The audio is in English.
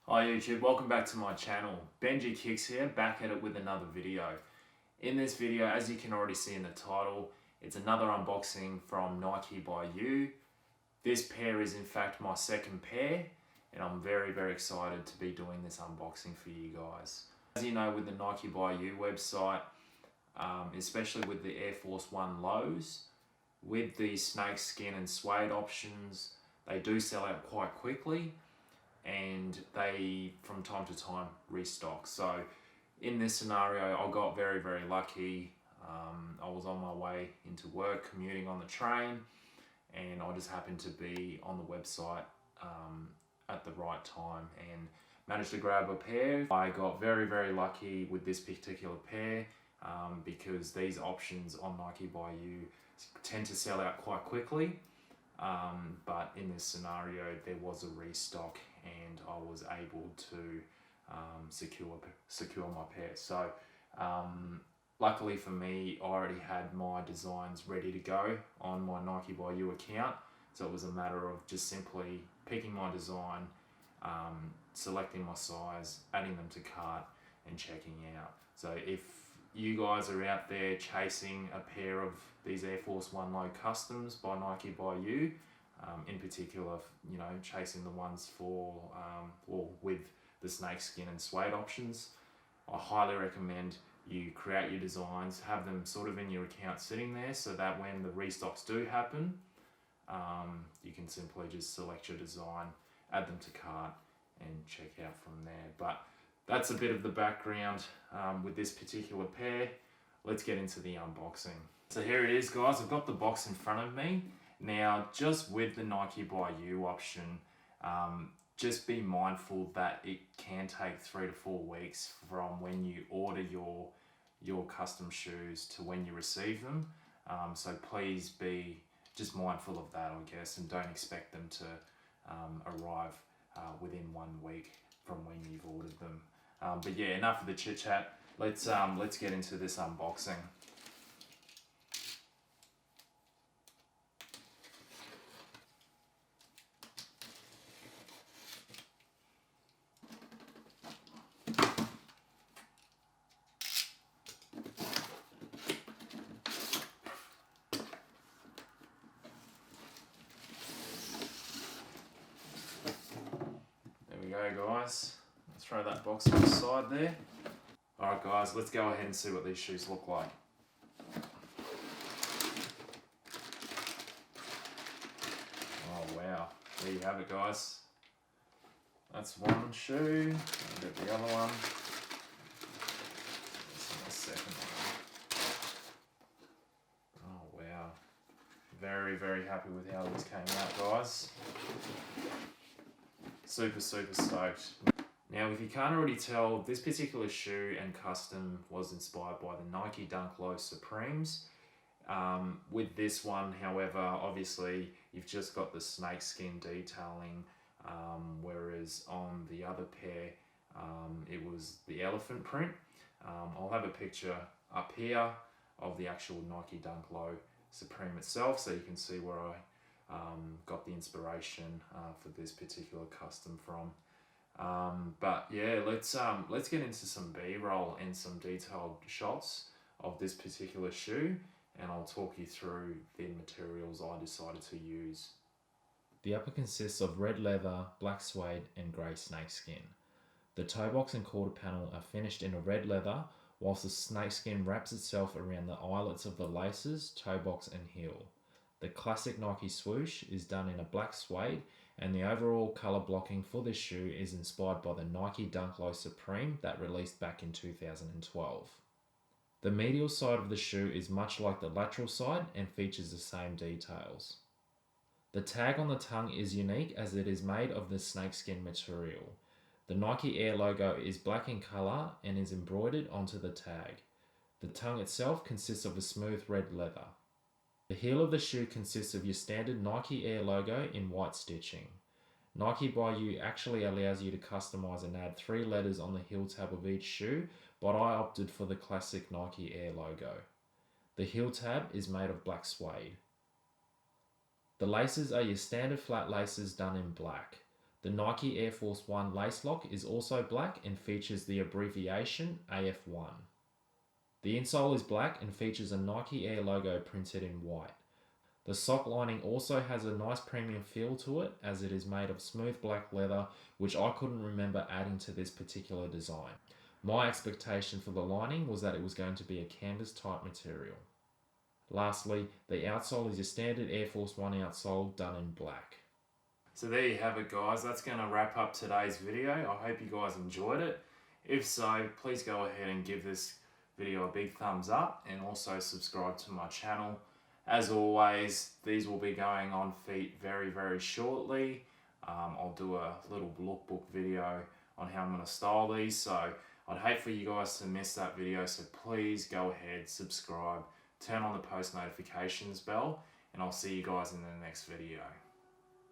Hi YouTube, welcome back to my channel. Benji Kicks here, back at it with another video. In this video, as you can already see in the title, it's another unboxing from Nike by You. This pair is in fact my second pair, and I'm very excited to be doing this unboxing for you guys. As you know, with the Nike by You website, especially with the Air Force 1 lows, with the snake skin and suede options, they do sell out quite quickly, and they from time to time restock. So in this scenario, I got very lucky. I was on my way into work, commuting on the train, and I just happened to be on the website at the right time and managed to grab a pair. I got very lucky with this particular pair because these options on Nike by You tend to sell out quite quickly. But in this scenario, there was a restock and I was able to secure my pair. So luckily for me, I already had my designs ready to go on my Nike by You account. So it was a matter of just simply picking my design, selecting my size, adding them to cart and checking out. So if you guys are out there chasing a pair of these Air Force 1 Low Customs by Nike by You, in particular, you know, chasing the ones for or with the snakeskin and suede options, I highly recommend you create your designs, have them sort of in your account sitting there, so that when the restocks do happen, you can simply just select your design, add them to cart and check out from there. But that's a bit of the background with this particular pair. Let's get into the unboxing. So here it is, guys. I've got the box in front of me. Now, just with the Nike by You option, just be mindful that it can take 3 to 4 weeks from when you order your custom shoes to when you receive them. So please be just mindful of that, I guess, and don't expect them to arrive within 1 week from when you've ordered them. But yeah, enough of the chit chat. Let's get into this unboxing. There we go, guys. Throw that box on the side there. Alright guys, let's go ahead and see what these shoes look like. Oh wow, there you have it, guys. That's one shoe. I'll get the other one. This is my second one. Oh wow. Very happy with how these came out, guys. Super stoked. Now, if you can't already tell, this particular shoe and custom was inspired by the Nike Dunk Low Supremes. With this one, however, obviously you've just got the snakeskin detailing, whereas on the other pair, it was the elephant print. I'll have a picture up here of the actual Nike Dunk Low Supreme itself, so you can see where I got the inspiration for this particular custom from. But yeah, let's get into some B-roll and some detailed shots of this particular shoe, and I'll talk you through the materials I decided to use. The upper consists of red leather, black suede and grey snakeskin. The toe box and quarter panel are finished in a red leather, whilst the snakeskin wraps itself around the eyelets of the laces, toe box and heel. The classic Nike swoosh is done in a black suede, and the overall colour blocking for this shoe is inspired by the Nike Dunk Low Supreme that released back in 2012. The medial side of the shoe is much like the lateral side and features the same details. The tag on the tongue is unique as it is made of the snakeskin material. The Nike Air logo is black in colour and is embroidered onto the tag. The tongue itself consists of a smooth red leather. The heel of the shoe consists of your standard Nike Air logo in white stitching. Nike by You actually allows you to customize and add 3 letters on the heel tab of each shoe, but I opted for the classic Nike Air logo. The heel tab is made of black suede. The laces are your standard flat laces done in black. The Nike Air Force 1 lace lock is also black and features the abbreviation AF1. The insole is black and features a Nike Air logo printed in white. The sock lining also has a nice premium feel to it, as it is made of smooth black leather, which I couldn't remember adding to this particular design. My expectation for the lining was that it was going to be a canvas type material. Lastly, the outsole is your standard Air Force 1 outsole done in black. So there you have it, guys. That's going to wrap up today's video. I hope you guys enjoyed it. If so, please go ahead and give this video a big thumbs up and also subscribe to my channel. As always, these will be going on feet very, very shortly. I'll do a little lookbook video on how I'm going to style these, so I'd hate for you guys to miss that video, so please go ahead, subscribe, turn on the post notifications bell, and I'll see you guys in the next video.